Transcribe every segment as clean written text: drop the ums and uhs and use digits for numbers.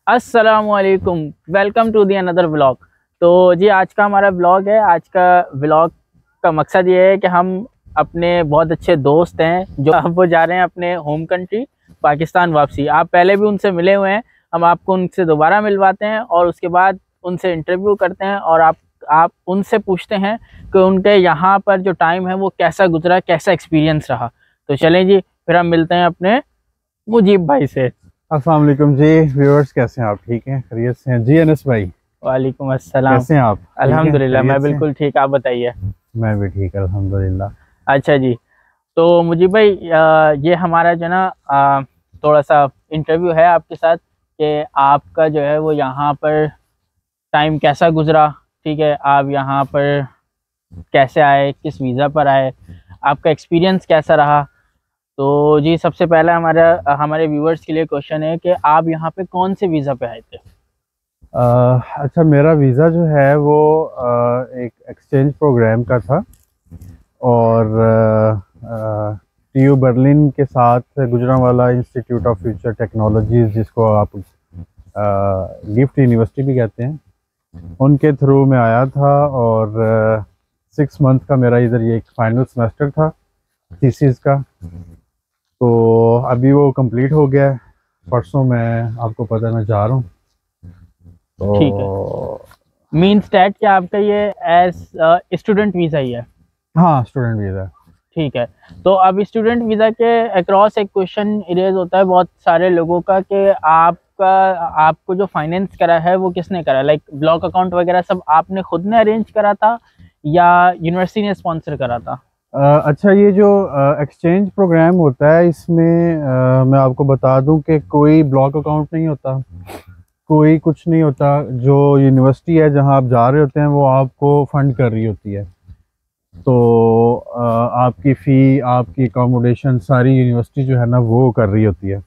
अस्सलामुअलैकुम, welcome to the another vlog. तो जी आज का हमारा व्लॉग है। आज का व्लॉग का मकसद ये है कि हम अपने बहुत अच्छे दोस्त हैं जो अब वो जा रहे हैं अपने होम कंट्री पाकिस्तान वापसी। आप पहले भी उनसे मिले हुए हैं, हम आपको उनसे दोबारा मिलवाते हैं और उसके बाद उनसे इंटरव्यू करते हैं और आप उनसे पूछते हैं कि उनके यहाँ पर जो टाइम है वो कैसा गुजरा, कैसा एक्सपीरियंस रहा। तो चलें जी, फिर हम मिलते हैं अपने मुजीब भाई से। अस्सलाम वालेकुम जी। व्यूअर्स कैसे हैं आप? ठीक हैं, खैरियत से हैं जी? अनस भाई वालेकुम अस्सलाम। कैसे हैं आप? ठीक हैं, अल्हम्दुलिल्लाह, मैं खैरियत से हैं? बिल्कुल ठीक, आप बताइए। मैं भी ठीक अल्हम्दुलिल्लाह। अच्छा जी, तो मुझे भाई ये हमारा जो ना थोड़ा सा इंटरव्यू है आपके साथ कि आपका जो है वो यहाँ पर टाइम कैसा गुजरा। ठीक है, आप यहाँ पर कैसे आए, किस वीज़ा पर आए, आपका एक्सपीरियंस कैसा रहा। तो जी सबसे पहला हमारा हमारे व्यूअर्स के लिए क्वेश्चन है कि आप यहाँ पे कौन से वीज़ा पे आए थे। अच्छा, मेरा वीज़ा जो है वो एक एक्सचेंज प्रोग्राम का था और टीयू बर्लिन के साथ Gujranwala institute of future technologies, जिसको आप गिफ्ट यूनिवर्सिटी भी कहते हैं, उनके थ्रू में आया था। और 6 मंथ का मेरा इधर ये एक फाइनल सेमेस्टर था थीसिस का। तो अभी वो कंप्लीट हो गया है। परसों मैं, आपको पता है, मैं जा रहा हूँ। ठीक है, तो मीन्स डैट कि आपका ये एज स्टूडेंट वीज़ा ही है। हाँ, स्टूडेंट वीज़ा। ठीक है, तो अब स्टूडेंट वीज़ा के अक्रॉस एक क्वेश्चन इरेज होता है बहुत सारे लोगों का कि आपका आपको जो फाइनेंस करा है वो किसने करा, लाइक ब्लॉक अकाउंट वगैरह सब आपने खुद ने अरेंज करा था या यूनिवर्सिटी ने स्पॉन्सर करा था। अच्छा, ये जो एक्सचेंज प्रोग्राम होता है, इसमें मैं आपको बता दूं कि कोई ब्लॉक अकाउंट नहीं होता, कोई कुछ नहीं होता। जो यूनिवर्सिटी है जहां आप जा रहे होते हैं वो आपको फंड कर रही होती है। तो आपकी फ़ी, आपकी अकोमोडेशन सारी यूनिवर्सिटी जो है ना वो कर रही होती है।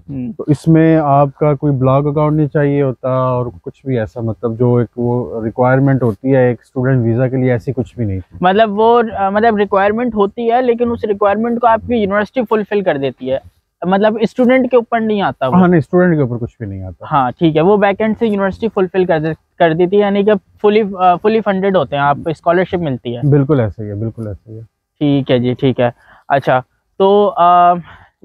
तो इसमें आपका कोई ब्लॉक अकाउंट नहीं चाहिए होता और कुछ भी ऐसा, मतलब जो एक वो रिक्वायरमेंट होती है एक स्टूडेंट वीज़ा के लिए, ऐसी कुछ भी नहीं थी। मतलब वो मतलब रिक्वायरमेंट होती है लेकिन उस रिक्वायरमेंट को आपकी यूनिवर्सिटी फुलफिल कर देती है, मतलब स्टूडेंट के ऊपर नहीं आता वो। हाँ नहीं, स्टूडेंट के ऊपर कुछ भी नहीं आता। हाँ ठीक है, वो बैकएंड से यूनिवर्सिटी फुलफिल कर देती है, यानी कि फुली फंडेड होते हैं, आप स्कॉलरशिप मिलती है। बिल्कुल ऐसे ही है, बिल्कुल ऐसे ही है। ठीक है जी, ठीक है। अच्छा, तो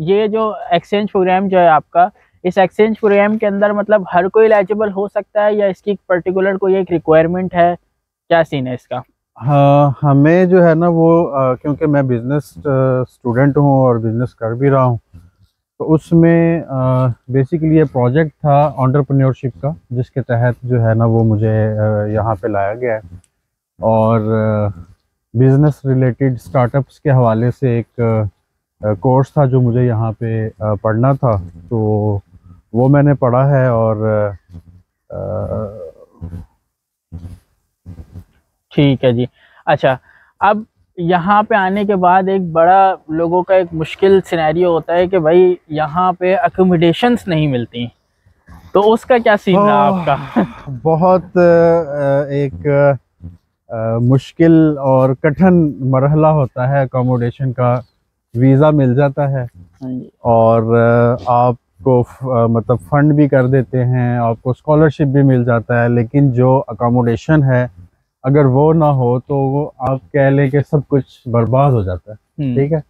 ये जो एक्सचेंज प्रोग्राम जो है आपका, इस एक्सचेंज प्रोग्राम के अंदर मतलब हर कोई एलिजिबल हो सकता है या इसकी पर्टिकुलर कोई एक रिक्वायरमेंट है, क्या सीन है इसका। हाँ, हमें जो है ना वो क्योंकि मैं बिज़नेस स्टूडेंट हूँ और बिज़नेस कर भी रहा हूँ, तो उसमें बेसिकली ये प्रोजेक्ट था एंटरप्रेन्योरशिप का, जिसके तहत जो है ना वो मुझे यहाँ पे लाया गया है। और बिज़नेस रिलेटेड स्टार्टअप्स के हवाले से एक कोर्स था जो मुझे यहाँ पे पढ़ना था। तो वो मैंने पढ़ा है। और ठीक है जी। अच्छा, अब यहाँ पे आने के बाद एक बड़ा लोगों का एक मुश्किल सिनेरियो होता है कि भाई यहाँ पे अकोमोडेशंस नहीं मिलती, तो उसका क्या सीन रहा आपका। बहुत एक मुश्किल और कठिन मरहला होता है अकोमोडेशन का। वीज़ा मिल जाता है हाँ जी। और आपको मतलब फंड भी कर देते हैं, आपको स्कॉलरशिप भी मिल जाता है, लेकिन जो अकोमोडेशन है अगर वो ना हो तो वो आप कह लें कि सब कुछ बर्बाद हो जाता है। ठीक है।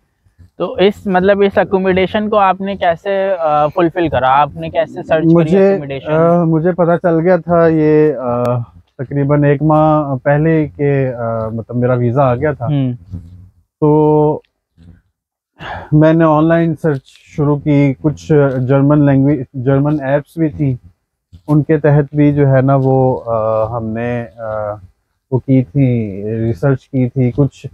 तो इस मतलब इस अकोमोडेशन को आपने कैसे फुलफिल करा, आपने कैसे सर्च करी मुझे अकोमोडेशन। मुझे पता चल गया था ये तकरीबन 1 माह पहले के मतलब मेरा वीज़ा आ गया था। तो मैंने ऑनलाइन सर्च शुरू की, कुछ जर्मन ऐप्स भी थी, उनके तहत भी जो है ना वो हमने वो की थी, रिसर्च की थी। कुछ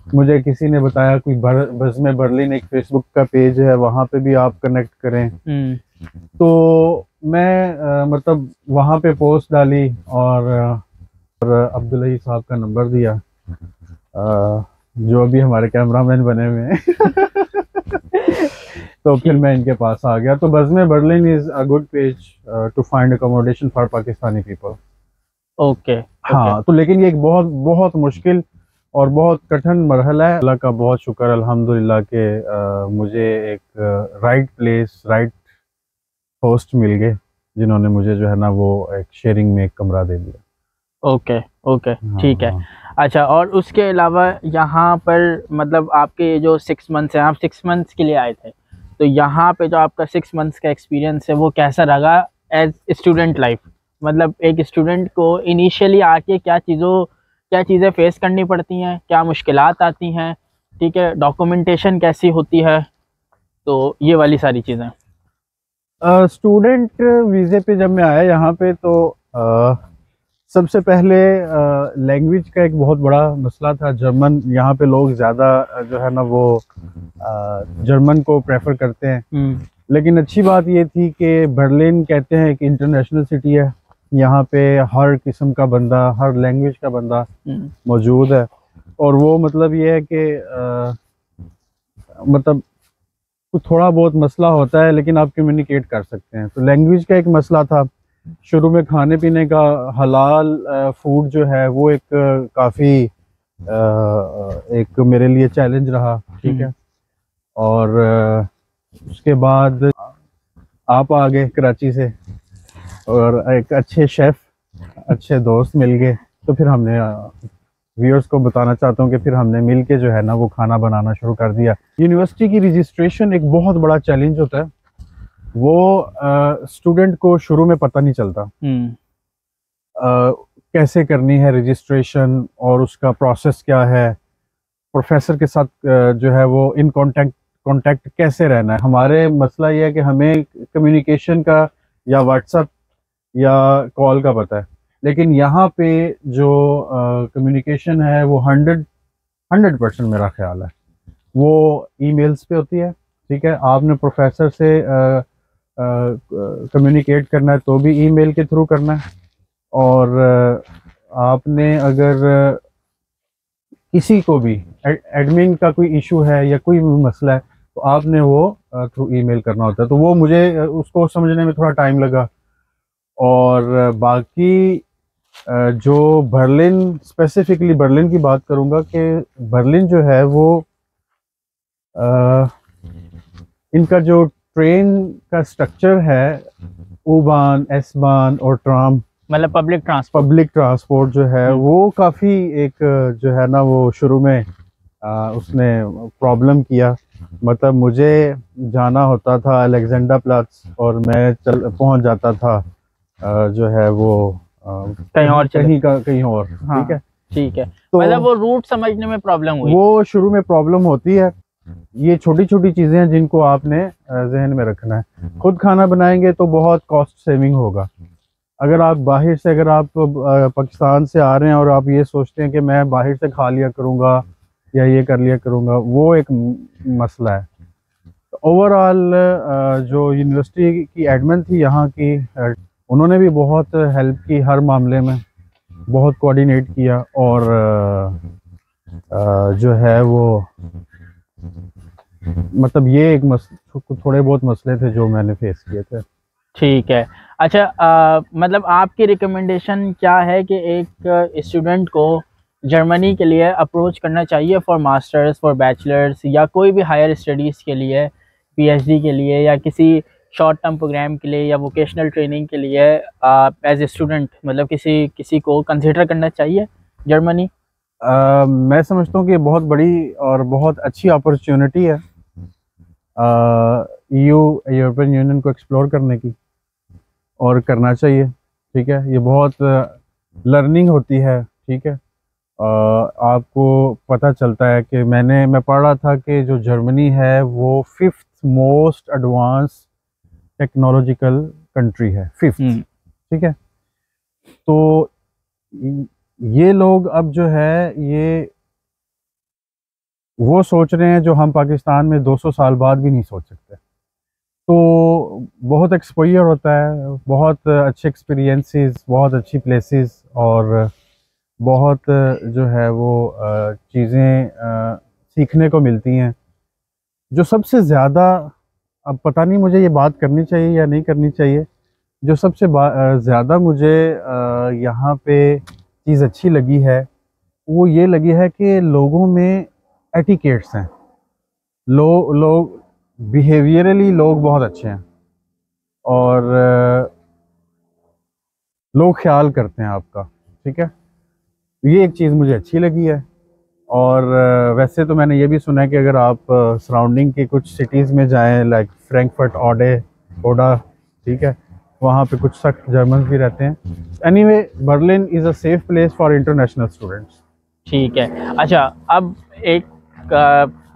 मुझे किसी ने बताया, कोई बज़्म बर्लिन एक फेसबुक का पेज है, वहाँ पे भी आप कनेक्ट करें। तो मैं मतलब वहाँ पे पोस्ट डाली और अब्दुल्ला साहब का नंबर दिया, जो अभी हमारे कैमरामैन बने हुए हैं। तो फिर मैं इनके पास आ गया। तो Bazm Berlin is a good page to find accommodation for Pakistani people. Okay. हाँ, तो लेकिन ये एक बहुत बहुत मुश्किल और बहुत कठिन मरहला है। अल्लाह का बहुत शुक्र अल्हम्दुलिल्लाह के मुझे एक राइट प्लेस, राइट होस्ट मिल गए, जिन्होंने मुझे जो है ना वो एक शेयरिंग में एक कमरा दे दिया। ओके ओके, ठीक है। हाँ। अच्छा, और उसके अलावा यहाँ पर मतलब आपके जो 6 मंथ्स हैं, आप 6 मंथ्स के लिए आए थे, तो यहाँ पे जो आपका 6 मंथ्स का एक्सपीरियंस है वो कैसा रहा एज स्टूडेंट लाइफ? मतलब एक स्टूडेंट को इनिशियली आके क्या चीज़ें फेस करनी पड़ती हैं, क्या मुश्किलात आती हैं, ठीक है, डॉक्यूमेंटेशन कैसी होती है, तो ये वाली सारी चीज़ें। स्टूडेंट वीज़े पे जब मैं आया यहाँ पे तो सबसे पहले लैंग्वेज का एक बहुत बड़ा मसला था। जर्मन, यहाँ पे लोग ज़्यादा जो है ना वो जर्मन को प्रेफर करते हैं। लेकिन अच्छी बात ये थी कि बर्लिन कहते हैं कि इंटरनेशनल सिटी है, यहाँ पे हर किस्म का बंदा, हर लैंग्वेज का बंदा मौजूद है। और वो मतलब ये है कि मतलब थोड़ा बहुत मसला होता है लेकिन आप कम्युनिकेट कर सकते हैं। तो लैंग्वेज का एक मसला था शुरू में। खाने पीने का हलाल फूड जो है वो एक काफ़ी एक मेरे लिए चैलेंज रहा, ठीक है। और उसके बाद आप आ गए कराची से और एक अच्छे शेफ़, अच्छे दोस्त मिल गए, तो फिर हमने व्यूअर्स को बताना चाहता हूँ कि फिर हमने मिल के जो है ना वो खाना बनाना शुरू कर दिया। यूनिवर्सिटी की रजिस्ट्रेशन एक बहुत बड़ा चैलेंज होता है। वो स्टूडेंट को शुरू में पता नहीं चलता कैसे करनी है रजिस्ट्रेशन और उसका प्रोसेस क्या है, प्रोफेसर के साथ जो है वो इन कांटेक्ट कैसे रहना है। हमारे मसला ये है कि हमें कम्युनिकेशन का या व्हाट्सएप या कॉल का पता है, लेकिन यहाँ पे जो कम्युनिकेशन है वो 100% मेरा ख्याल है वो ईमेल्स पे होती है, ठीक है। आपने प्रोफेसर से कम्युनिकेट करना है तो भी ईमेल के थ्रू करना है, और आपने अगर किसी को भी एडमिन का कोई इशू है या कोई भी मसला है तो आपने वो थ्रू ईमेल करना होता है। तो वो मुझे उसको समझने में थोड़ा टाइम लगा। और बाकी जो बर्लिन, स्पेसिफिकली बर्लिन की बात करूँगा कि बर्लिन जो है वो इनका जो ट्रेन का स्ट्रक्चर है, U-Bahn, S-Bahn और ट्राम, मतलब पब्लिक ट्रांसपोर्ट जो है वो काफ़ी एक जो है ना वो शुरू में उसने प्रॉब्लम किया। मतलब मुझे जाना होता था अलेक्जेंडर प्लाट्स और मैं पहुंच जाता था जो है वो कहीं और। हाँ, ठीक है, ठीक है। तो मतलब वो रूट समझने में प्रॉब्लम हुई, वो शुरू में प्रॉब्लम होती है। ये छोटी छोटी चीज़ें हैं जिनको आपने जहन में रखना है। खुद खाना बनाएंगे तो बहुत कॉस्ट सेविंग होगा। अगर आप बाहर से, अगर आप पाकिस्तान से आ रहे हैं और आप ये सोचते हैं कि मैं बाहर से खा लिया करूँगा या ये कर लिया करूँगा, वो एक मसला है। ओवरऑल जो यूनिवर्सिटी की एडमिन थी यहाँ की, उन्होंने भी बहुत हेल्प की हर मामले में, बहुत कोऑर्डिनेट किया। और जो है वो मतलब ये एक थोड़े बहुत मसले थे जो मैंने फेस किए थे। ठीक है। अच्छा, मतलब आपकी रिकमेंडेशन क्या है कि एक स्टूडेंट को जर्मनी के लिए अप्रोच करना चाहिए फॉर मास्टर्स, फॉर बैचलर्स, या कोई भी हायर स्टडीज़ के लिए, पीएचडी के लिए, या किसी शॉर्ट टर्म प्रोग्राम के लिए, या वोकेशनल ट्रेनिंग के लिए एज ए स्टूडेंट, मतलब किसी को कंसिडर करना चाहिए जर्मनी? मैं समझता हूँ कि बहुत बड़ी और बहुत अच्छी अपॉर्चुनिटी है यूरोपियन यूनियन को एक्सप्लोर करने की, और करना चाहिए, ठीक है। ये बहुत लर्निंग होती है, ठीक है। आपको पता चलता है कि मैं पढ़ रहा था कि जो जर्मनी है वो 5th most advance technological country है, 5th, ठीक है। तो ये लोग अब जो है ये वो सोच रहे हैं जो हम पाकिस्तान में 200 साल बाद भी नहीं सोच सकते। तो बहुत एक्सपोजर होता है, बहुत अच्छे एक्सपीरियंसेस, बहुत अच्छी प्लेसेस, और बहुत जो है वो चीज़ें सीखने को मिलती हैं। जो सबसे ज़्यादा, अब पता नहीं मुझे ये बात करनी चाहिए या नहीं करनी चाहिए, जो सबसे ज़्यादा मुझे यहाँ पे चीज़ अच्छी लगी है वो ये लगी है कि लोगों में एटिकेट्स हैं। लोग बिहेवियरली लोग बहुत अच्छे हैं, और लोग ख्याल करते हैं आपका, ठीक है। ये एक चीज़ मुझे अच्छी लगी है। और वैसे तो मैंने ये भी सुना है कि अगर आप सराउंडिंग के कुछ सिटीज़ में जाएं, लाइक फ्रैंकफर्ट ओडा, ठीक है, वहाँ पे कुछ सख्त जर्मन भी रहते हैं। Anyway, Berlin is a safe place for international students. ठीक है। अच्छा, अब एक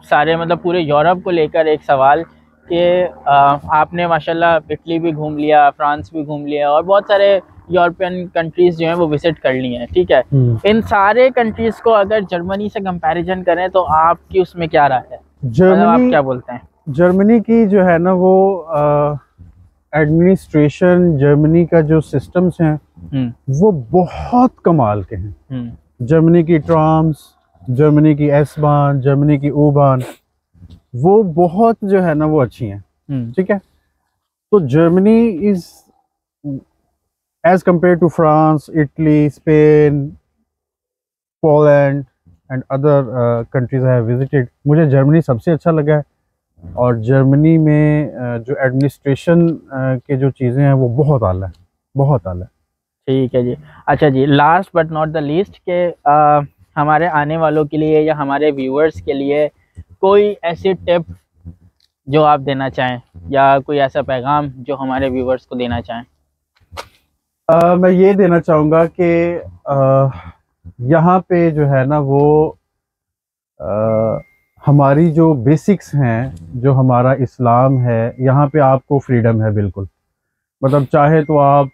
सारे मतलब पूरे यूरोप को लेकर एक सवाल कि आपने माशाल्लाह इटली भी घूम लिया, फ्रांस भी घूम लिया और बहुत सारे यूरोपियन कंट्रीज़ जो हैं वो विज़िट कर ली हैं, ठीक है। इन सारे कंट्रीज़ को अगर जर्मनी से कंपैरिजन करें तो आपकी उसमें क्या राय है? मतलब आप क्या बोलते हैं? जर्मनी की जो है ना वो एडमिनिस्ट्रेशन, जर्मनी का जो सिस्टम्स हैं वो बहुत कमाल के हैं। जर्मनी की ट्राम्स, जर्मनी की एस-बान, जर्मनी की U-बान, वो बहुत जो है ना वो अच्छी हैं, ठीक है। तो Germany is as compare to France, Italy, Spain, Poland and other countries I have visited, मुझे जर्मनी सबसे अच्छा लगा है। और जर्मनी में जो एडमिनिस्ट्रेशन के जो चीज़ें हैं वो बहुत आला है, बहुत आला है। ठीक है जी। अच्छा जी, last but not the least के हमारे आने वालों के लिए या हमारे व्यूअर्स के लिए कोई ऐसी टिप जो आप देना चाहें या कोई ऐसा पैगाम जो हमारे व्यूअर्स को देना चाहें? मैं ये देना चाहूँगा कि यहाँ पे जो है ना वो हमारी जो बेसिक्स हैं, जो हमारा इस्लाम है, यहाँ पे आपको फ्रीडम है बिल्कुल। मतलब चाहे तो आप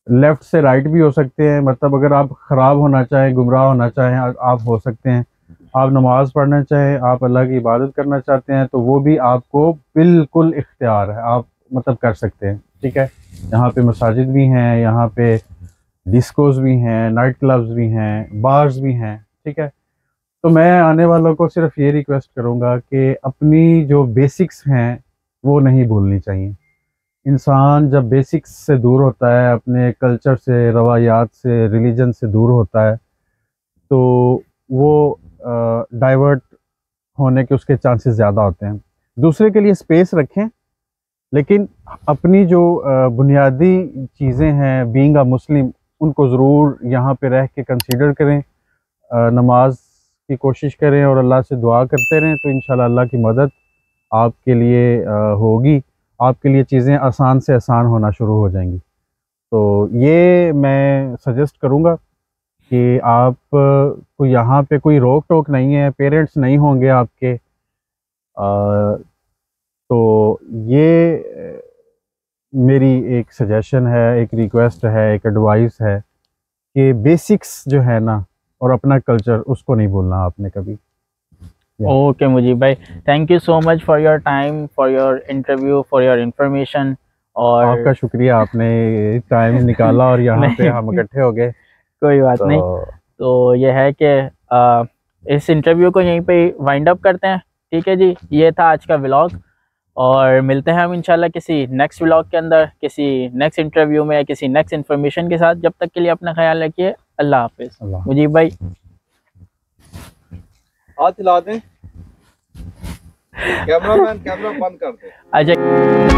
लेफ़्ट से राइट भी हो सकते हैं। मतलब अगर आप ख़राब होना चाहें, गुमराह होना चाहें, आप हो सकते हैं। आप नमाज़ पढ़ना चाहें, आप अल्लाह की इबादत करना चाहते हैं तो वो भी आपको बिल्कुल इख्तियार है, आप मतलब कर सकते हैं, ठीक है। यहाँ पे मसाजिद भी हैं, यहाँ पे डिस्कोज़ भी हैं, नाइट क्लब्स भी हैं, बार्स भी हैं, ठीक है। तो मैं आने वालों को सिर्फ ये रिक्वेस्ट करूँगा कि अपनी जो बेसिक्स हैं वो नहीं भूलनी चाहिए। इंसान जब बेसिक्स से दूर होता है, अपने कल्चर से, रवायात से, रिलीजन से दूर होता है, तो वो डाइवर्ट होने के उसके चांसेस ज़्यादा होते हैं। दूसरे के लिए स्पेस रखें, लेकिन अपनी जो बुनियादी चीज़ें हैं, बीइंग अ मुस्लिम, उनको ज़रूर यहाँ पे रह के कंसीडर करें। नमाज की कोशिश करें और अल्लाह से दुआ करते रहें, तो इंशाल्लाह अल्लाह की मदद आपके लिए होगी। आपके लिए चीज़ें आसान से आसान होना शुरू हो जाएंगी। तो ये मैं सजेस्ट करूँगा कि आप को यहाँ पे कोई रोक टोक नहीं है, पेरेंट्स नहीं होंगे आपके। तो ये मेरी एक सजेशन है, एक रिक्वेस्ट है, एक एडवाइस है कि बेसिक्स जो है ना और अपना कल्चर, उसको नहीं भूलना आपने कभी। ओके मुजीब भाई, thank you so much for your time, for your interview, for your information. और आपका शुक्रिया, आपने टाइम निकाला और यहाँ पे हम इकट्ठे हो गए। कोई बात नहीं। तो ये है कि इस इंटरव्यू को यहीं पे वाइंड अप करते हैं, ठीक है जी। ये था आज का व्लॉग और मिलते हैं हम इंशाल्लाह किसी नेक्स्ट व्लॉग के अंदर, किसी नेक्स्ट इंटरव्यू में, किसी नेक्स्ट इन्फॉर्मेशन के साथ। जब तक के लिए अपना ख्याल रखिए। अल्लाह हाफिज़। मुजीब भाई हाथ हिला दें, कैमरामैन कैमरा बंद कर दे। अच्छा।